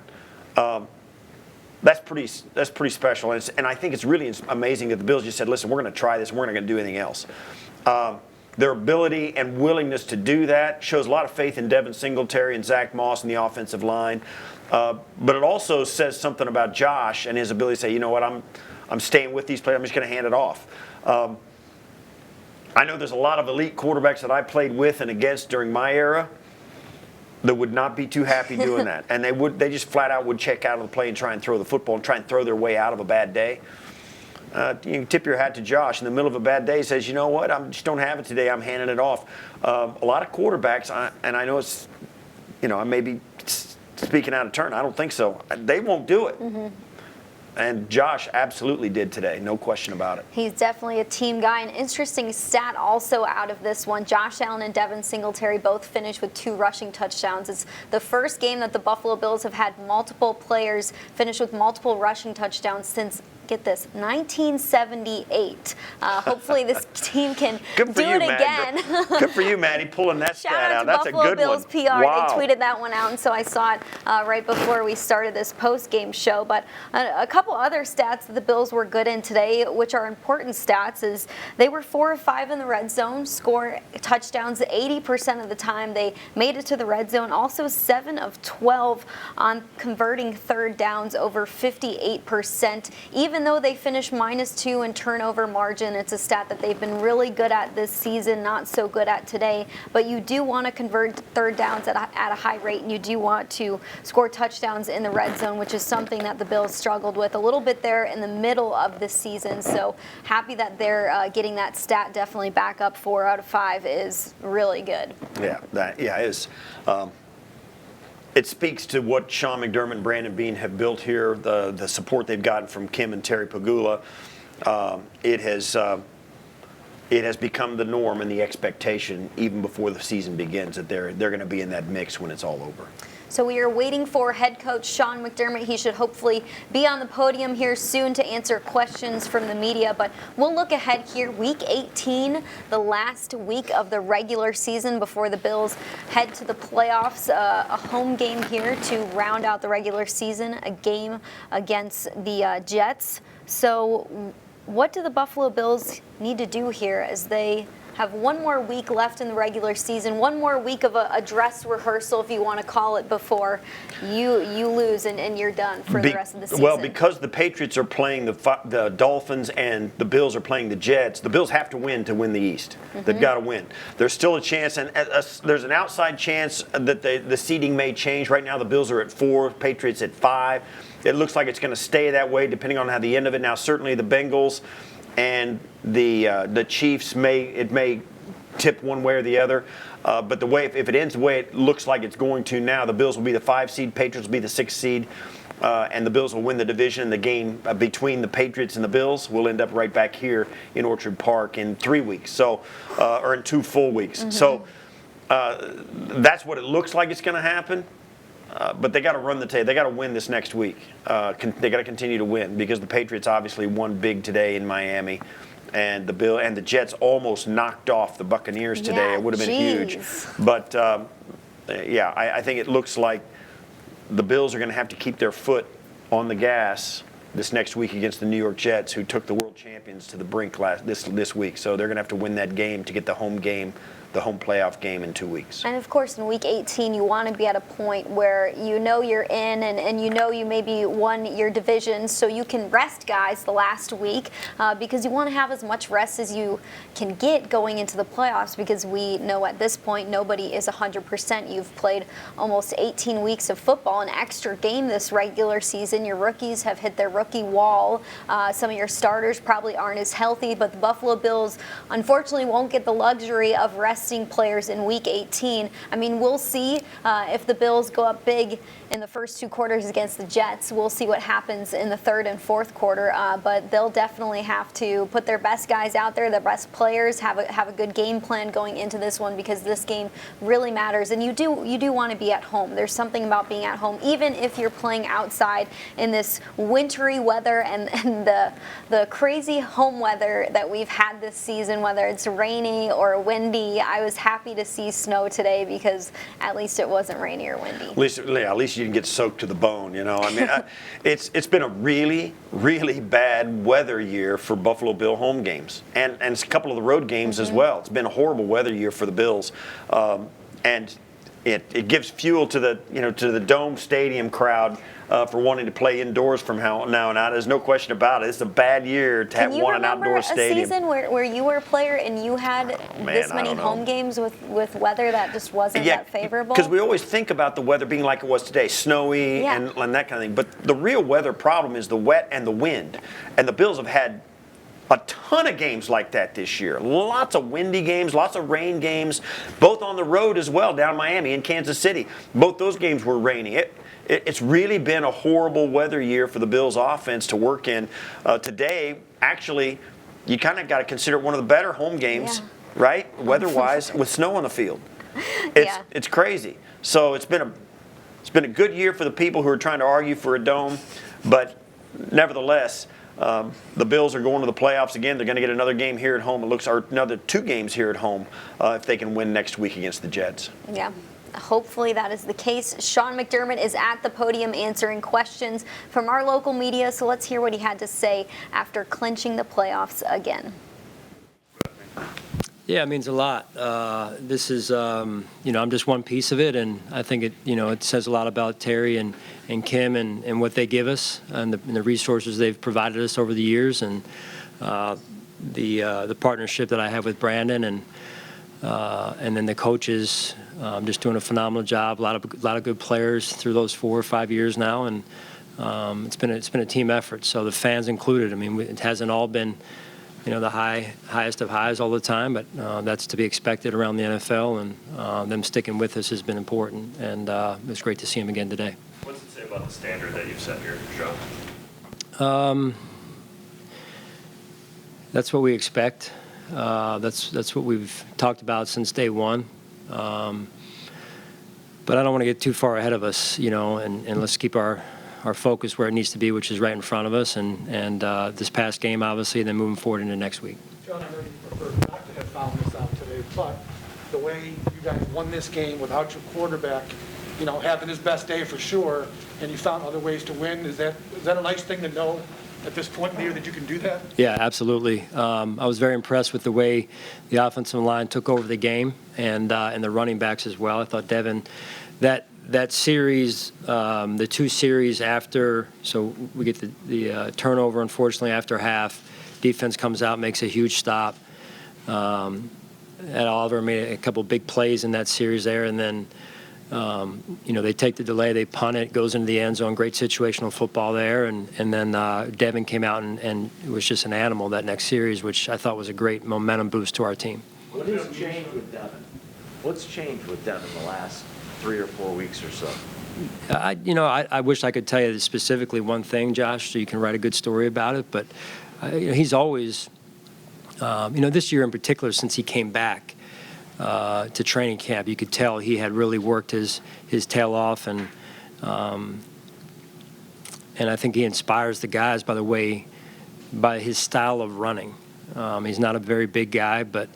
That's pretty special, and I think it's really amazing that the Bills just said, listen, we're going to try this, and we're not going to do anything else. Their ability and willingness to do that shows a lot of faith in Devin Singletary and Zach Moss in the offensive line. But it also says something about Josh and his ability to say, you know what, I'm staying with these players, I'm just going to hand it off. I know there's a lot of elite quarterbacks that I played with and against during my era that would not be too happy doing that. And they just flat out would check out of the play and try and throw the football and try and throw their way out of a bad day. You tip your hat to Josh in the middle of a bad day. He says, you know what, I just don't have it today, I'm handing it off. A lot of quarterbacks, and I know it's, I may be speaking out of turn, I don't think so. They won't do it. Mm-hmm. And Josh absolutely did today, no question about it. He's definitely a team guy. An interesting stat also out of this one, Josh Allen and Devin Singletary both finished with 2 rushing touchdowns. It's the first game that the Buffalo Bills have had multiple players finish with multiple rushing touchdowns since, get this, 1978. Hopefully this team can do it again. Good for you, Maddie, pulling that stat out. That's Buffalo a good Bills one. PR. Wow. They tweeted that one out, and so I saw it right before we started this post-game show. But a couple other stats that the Bills were good in today, which are important stats, is they were 4 of 5 in the red zone, score touchdowns 80% of the time. They made it to the red zone. Also 7 of 12 on converting third downs, over 58%. Even though they finished -2 in turnover margin, it's a stat that they've been really good at this season, not so good at today. But you do want to convert third downs at a high rate, and you do want to score touchdowns in the red zone, which is something that the Bills struggled with a little bit there in the middle of this season. So happy that they're getting that stat definitely back up. 4 out of 5 is really good. Yeah, it is. It speaks to what Sean McDermott and Brandon Beane have built here, the support they've gotten from Kim and Terry Pagula. It has become the norm and the expectation even before the season begins that they're going to be in that mix when it's all over. So we are waiting for head coach Sean McDermott. He should hopefully be on the podium here soon to answer questions from the media. But we'll look ahead here. Week 18, the last week of the regular season before the Bills head to the playoffs. A home game here to round out the regular season, a game against the Jets. So what do the Buffalo Bills need to do here as they have one more week left in the regular season, one more week of a dress rehearsal, if you want to call it, before you lose and you're done for the rest of the season. Well, because the Patriots are playing the Dolphins and the Bills are playing the Jets, the Bills have to win the East. They've got to win. There's still a chance, and there's an outside chance that the seeding may change. Right now, the Bills are at 4, Patriots at 5. It looks like it's going to stay that way, depending on how the end of it. Now, certainly the Bengals and the Chiefs may tip one way or the other. But the way if it ends the way it looks like it's going to now, the Bills will be the 5 seed, Patriots will be the 6 seed. And the Bills will win the division. The game between the Patriots and the Bills will end up right back here in Orchard Park in 3 weeks, or in 2 full weeks. So that's what it looks like it's going to happen. But they got to run the tape. They got to win this next week. They got to continue to win because the Patriots obviously won big today in Miami, and the Jets almost knocked off the Buccaneers today. Yeah, it would have been huge. But I think it looks like the Bills are going to have to keep their foot on the gas this next week against the New York Jets, who took the world champions to the brink this week. So they're going to have to win that game to get the home playoff game in 2 weeks. And of course, in week 18, you want to be at a point where you know you're in and you know you maybe won your division, so you can rest guys the last week because you want to have as much rest as you can get going into the playoffs, because we know at this point nobody is 100%. You've played almost 18 weeks of football, an extra game this regular season. Your rookies have hit their rookie wall. Some of your starters probably aren't as healthy, but the Buffalo Bills unfortunately won't get the luxury of resting players in week 18. I mean, we'll see if the Bills go up big in the first 2 quarters against the Jets. We'll see what happens in the 3rd and 4th quarter, but they'll definitely have to put their best guys out there, their best players, have a good game plan going into this one, because this game really matters. And you do want to be at home. There's something about being at home, even if you're playing outside in this wintry weather and the crazy home weather that we've had this season, whether it's rainy or windy. I was happy to see snow today because at least it wasn't rainy or windy. At least you didn't get soaked to the bone, you know. I mean, it's been a really, really bad weather year for Buffalo Bill home games, and a couple of the road games as well. It's been a horrible weather year for the Bills, and it gives fuel to the Dome Stadium crowd for wanting to play indoors from now on out. There's no question about it. It's a bad year to have one an outdoor stadium. Can you remember a season where you were a player and you had this many home games with weather that just wasn't that favorable? Because we always think about the weather being like it was today, snowy and that kind of thing. But the real weather problem is the wet and the wind. And the Bills have had a ton of games like that this year. Lots of windy games, lots of rain games, both on the road as well, down Miami and Kansas City. Both those games were rainy. It's really been a horrible weather year for the Bills offense to work in. Today, actually, you kind of got to consider it one of the better home games, right? Weather-wise, with snow on the field. It's crazy. So it's been a good year for the people who are trying to argue for a dome, but nevertheless, the Bills are going to the playoffs again. They're going to get another game here at home. It looks, or another 2 games here at home if they can win next week against the Jets. Yeah. Hopefully that is the case. Sean McDermott is at the podium answering questions from our local media, so let's hear what he had to say after clinching the playoffs again. Yeah, it means a lot. This is, I'm just one piece of it, and I think it says a lot about Terry and Kim and what they give us and the resources they've provided us over the years, and the partnership that I have with Brandon and then the coaches. Just doing a phenomenal job. A lot of good players through those 4 or 5 years now, and it's been a team effort. So the fans included. I mean, it hasn't all been, the highest of highs all the time, but that's to be expected around the NFL, and them sticking with us has been important. And it was great to see them again today. What does it say about the standard that you've set here, Sean? That's what we expect. That's what we've talked about since day one. But I don't want to get too far ahead of us, and let's keep our focus where it needs to be, which is right in front of us, and this past game, obviously, and then moving forward into next week. John, I know you prefer not to have found this out today, but the way you guys won this game without your quarterback, having his best day for sure, and you found other ways to win, is that a nice thing to know at this point in the year that you can do that? Yeah, absolutely. I was very impressed with the way the offensive line took over the game and the running backs as well. I thought Devin, that series, the two series after, so we get the turnover, unfortunately, after half. Defense comes out, makes a huge stop. Ed Oliver made a couple big plays in that series there, and then they take the delay, they punt it, goes into the end zone. Great situational football there, and then Devin came out and was just an animal that next series, which I thought was a great momentum boost to our team. What has changed with Devin? What's changed with Devin the last 3 or 4 weeks or so? I wish I could tell you specifically one thing, Josh, so you can write a good story about it, but he's always, this year in particular, since he came back to training camp, you could tell he had really worked his tail off, and I think he inspires the guys by his style of running. He's not a very big guy, but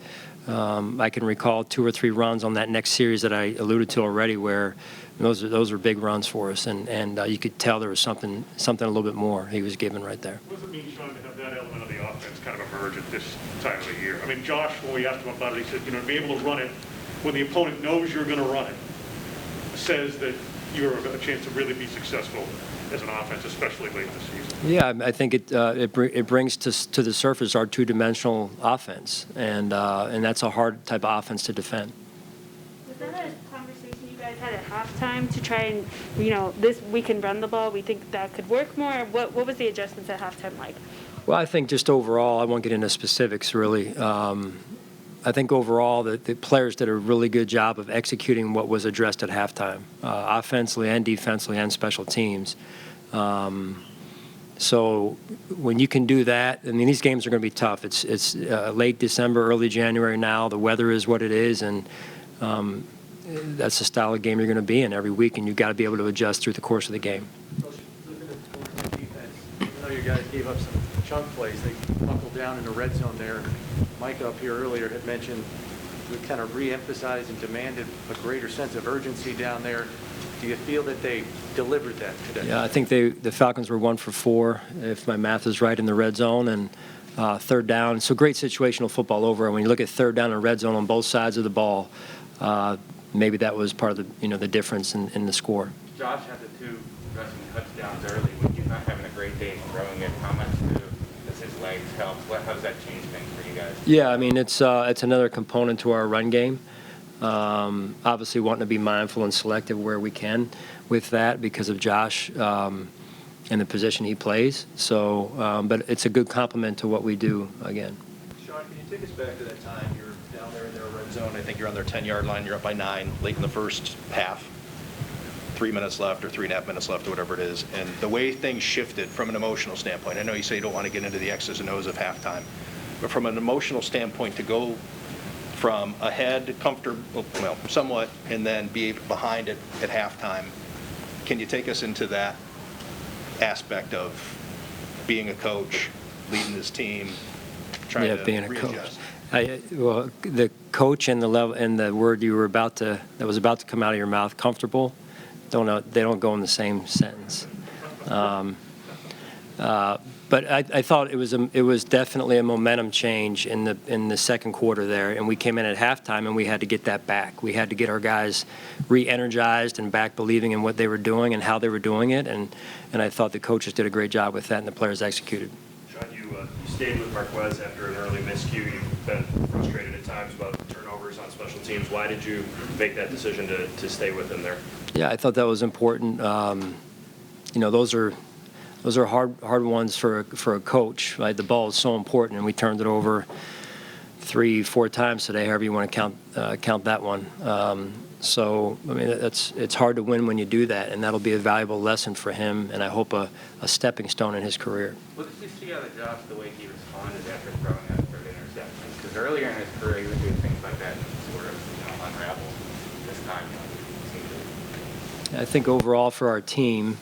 I can recall 2 or 3 runs on that next series that I alluded to already, where those are big runs for us, and you could tell there was something a little bit more he was given right there. What does it mean, Sean, to have that element of the offense kind of emerge at this time of the year? I mean, Josh, when we asked him about it, he said, to be able to run it when the opponent knows you're going to run it says that you have a chance to really be successful as an offense, especially late in the season. Yeah, I think it brings to the surface our two-dimensional offense, and that's a hard type of offense to defend. Was that a conversation you guys had at halftime to try and, we can run the ball, we think that could work more? What was the adjustments at halftime like? Well, I think just overall, I won't get into specifics really. I think overall the players did a really good job of executing what was addressed at halftime, offensively and defensively and special teams. So when you can do that, I mean, these games are going to be tough. It's late December, early January now. The weather is what it is, and that's the style of game you're going to be in every week, and you've got to be able to adjust through the course of the game. Looking at the defense, even though you guys gave up some chunk plays, they buckled down in the red zone there. Mike up here earlier had mentioned we kind of re-emphasized and demanded a greater sense of urgency down there. Do you feel that they delivered that today? Yeah, I think the Falcons were 1 for 4, if my math is right, in the red zone, and third down. So great situational football over. And when you look at third down and red zone on both sides of the ball, maybe that was part of the difference in the score. Josh had the 2 rushing touchdowns early. When he's not having a great day throwing it, how much does his legs help? How does that change things for you guys? Yeah, I mean, it's another component to our run game. Obviously wanting to be mindful and selective where we can with that because of Josh and the position he plays. So, but it's a good complement to what we do again. Sean, can you take us back to that time you're down there in their red zone? I think you're on their 10-yard line. You're up by 9 late in the first half. 3 minutes left or 3.5 minutes left or whatever it is. And the way things shifted from an emotional standpoint, I know you say you don't want to get into the X's and O's of halftime, but from an emotional standpoint to go from ahead, comfortable, well, somewhat, and then be behind it at halftime. Can you take us into that aspect of being a coach, leading this team, trying to being a readjust? coach. Well, the coach and the level and the word you were that was about to come out of your mouth, comfortable, they don't go in the same sentence. But I thought it was definitely a momentum change in the second quarter there, and we came in at halftime and we had to get that back. We had to get our guys re-energized and back believing in what they were doing and how they were doing it, and I thought the coaches did a great job with that and the players executed. Sean, you stayed with Marquez after an early miscue. You've been frustrated at times about turnovers on special teams. Why did you make that decision to stay with him there? Yeah, I thought that was important. Those are hard ones for a coach. Right? The ball is so important, and we turned it over 3-4 times today, however you want to count that one. So I mean, it's hard to win when you do that, and that'll be a valuable lesson for him, and I hope a stepping stone in his career. What did you see out of Josh, the way he responded after throwing that third interception? Because earlier in his career, he would do things like that and sort of unravel. This time, it seemed to. I think overall for our team.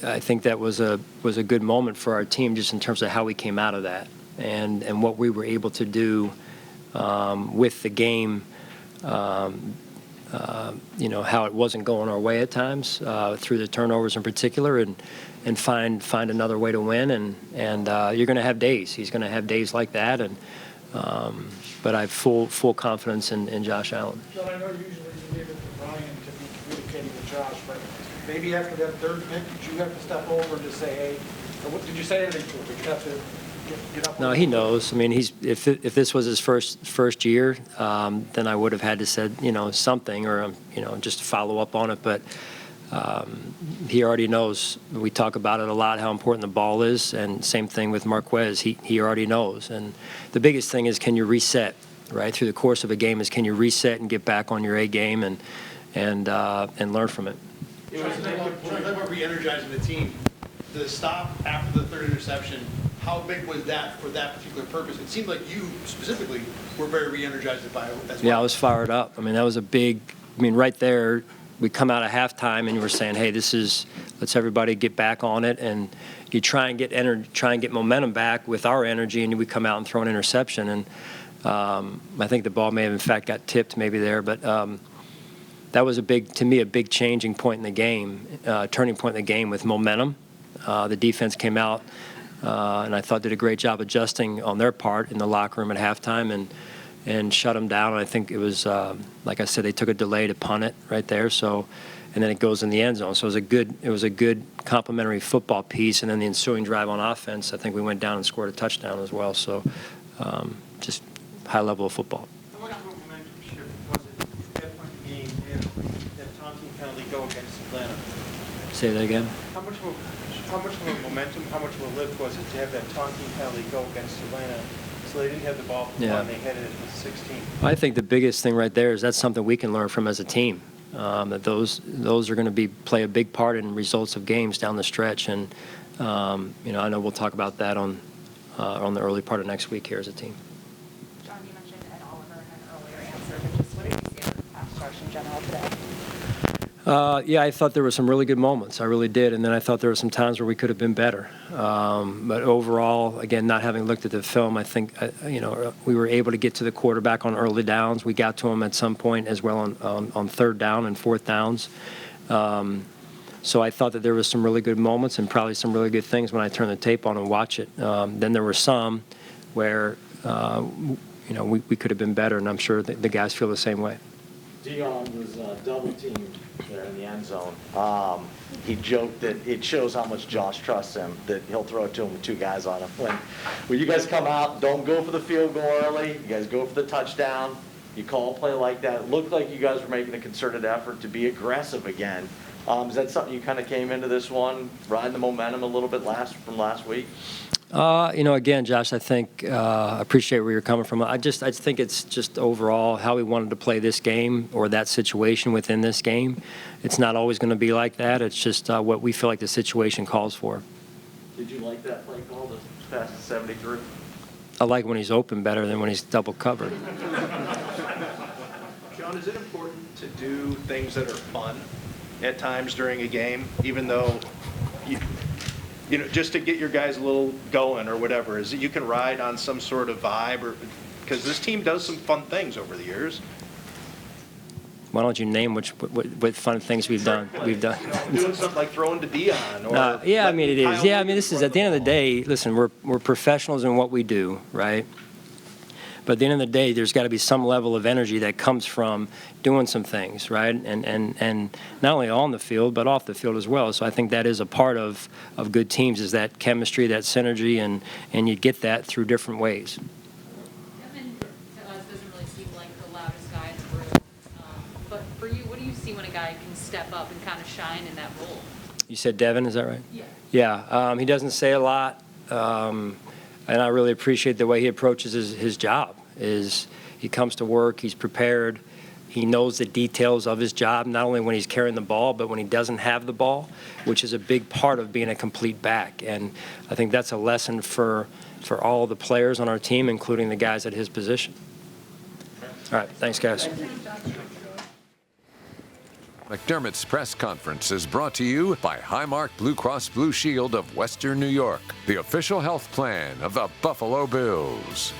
I think that was a good moment for our team just in terms of how we came out of that and what we were able to do with the game how it wasn't going our way at times through the turnovers in particular, and find another way to win. And you're going to have days. He's going to have days like that. And but I have full confidence in Josh Allen. John, I know usually you leave it to Ryan to be communicating with Josh, but maybe after that third pick, did you have to step over and just say, hey, or what, did you say anything to him? Did you have to get up? No, he knows. I mean, if this was his first year, then I would have had to said something or just follow up on it. But he already knows. We talk about it a lot, how important the ball is, and same thing with Marquez. He already knows. And the biggest thing is, can you reset right through the course of a game? Is can you reset and get back on your A game and learn from it? It was talking about re-energizing the team. The stop after the third interception, how big was that for that particular purpose? It seemed like you specifically were very re-energized by it as well. Yeah, I was fired up. I mean, that was a big. I mean, right there, we come out of halftime and you were saying, "Hey, let's everybody get back on it," and you try and get momentum back with our energy, and we come out and throw an interception, and I think the ball may have in fact got tipped maybe there, but. That was a big changing point in the game, turning point in the game with momentum. The defense came out and I thought did a great job adjusting on their part in the locker room at halftime and shut them down. And I think it was, like I said, they took a delay to punt it right there. So, and then it goes in the end zone. So it was a good complementary football piece. And then the ensuing drive on offense, I think we went down and scored a touchdown as well. So, just high level of football. Go against Atlanta. Say that again. How much of a momentum, how much of a lift was it to have that taunting penalty go against Atlanta, so they didn't have the ball for one, they headed it to 16? I think the biggest thing right there is that's something we can learn from as a team. That those are going to play a big part in results of games down the stretch, and I know we'll talk about that on the early part of next week here as a team. John, you mentioned Ed Oliver in an earlier answer, but just what did you see in the pass rush in general today? Yeah, I thought there were some really good moments. I really did. And then I thought there were some times where we could have been better. But overall, again, not having looked at the film, I think, we were able to get to the quarterback on early downs. We got to him at some point as well on third down and fourth downs. So I thought that there was some really good moments and probably some really good things when I turned the tape on and watch it. Then there were some where, we could have been better, and I'm sure the guys feel the same way. Dion was double teamed there in the end zone. He joked that it shows how much Josh trusts him, that he'll throw it to him with two guys on him. When you guys come out, don't go for the field goal early. You guys go for the touchdown. You call a play like that. It looked like you guys were making a concerted effort to be aggressive again. Is that something you kind of came into this one, riding the momentum a little bit from last week? Again, Josh, I think I appreciate where you're coming from. I think it's just overall how we wanted to play this game or that situation within this game. It's not always going to be like that. It's just what we feel like the situation calls for. Did you like that play call to pass to 73? I like when he's open better than when he's double covered. John, is it important to do things that are fun at times during a game, even though just to get your guys a little going or whatever? Is it you can ride on some sort of vibe, or because this team does some fun things over the years? Why don't you name what fun things we've done? Doing something like throwing to Dion. Or yeah, I mean it is. Yeah, I mean this is at the end of the day. Listen, we're professionals in what we do, right? But at the end of the day, there's got to be some level of energy that comes from doing some things, right? And not only on the field, but off the field as well. So I think that is a part of good teams, is that chemistry, that synergy, and you get that through different ways. Devin to us doesn't really seem like the loudest guy in the room. But for you, what do you see when a guy can step up and kind of shine in that role? You said Devin, is that right? Yeah. Yeah, he doesn't say a lot. And I really appreciate the way he approaches his job. He comes to work, he's prepared, he knows the details of his job, not only when he's carrying the ball, but when he doesn't have the ball, which is a big part of being a complete back. And I think that's a lesson for all the players on our team, including the guys at his position. All right, thanks, guys. McDermott's press conference is brought to you by Highmark Blue Cross Blue Shield of Western New York, the official health plan of the Buffalo Bills.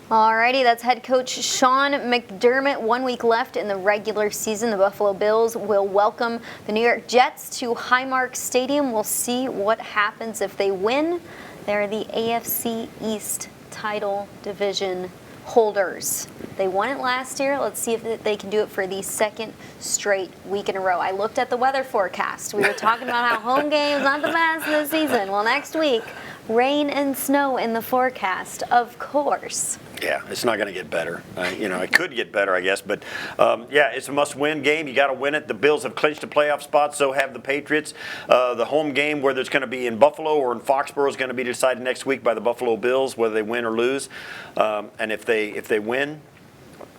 Alrighty, that's head coach Sean McDermott. 1 week left in the regular season. The Buffalo Bills will welcome the New York Jets to Highmark Stadium. We'll see what happens if they win. They're the AFC East title division holders. They won it last year. Let's see if they can do it for the second straight week in a row. I looked at the weather forecast. We were talking about how home games not the best this season. Well, next week, rain and snow in the forecast, of course. Yeah, it's not going to get better. It could get better, I guess. But, yeah, it's a must-win game. You got to win it. The Bills have clinched a playoff spot, so have the Patriots. The home game, whether it's going to be in Buffalo or in Foxborough, is going to be decided next week by the Buffalo Bills, whether they win or lose. And if they win,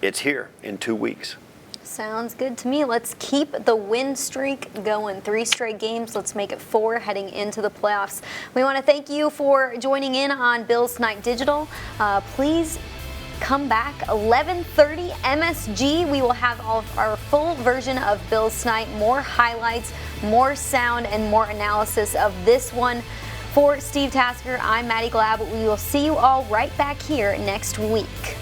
it's here in 2 weeks. Sounds good to me. Let's keep the win streak going. 3 straight games. Let's make it 4 heading into the playoffs. We want to thank you for joining in on Bills Tonight Digital. Please come back 11:30 MSG. We will have all of our full version of Bills Tonight, more highlights, more sound, and more analysis of this one. For Steve Tasker, I'm Maddy Glab. We will see you all right back here next week.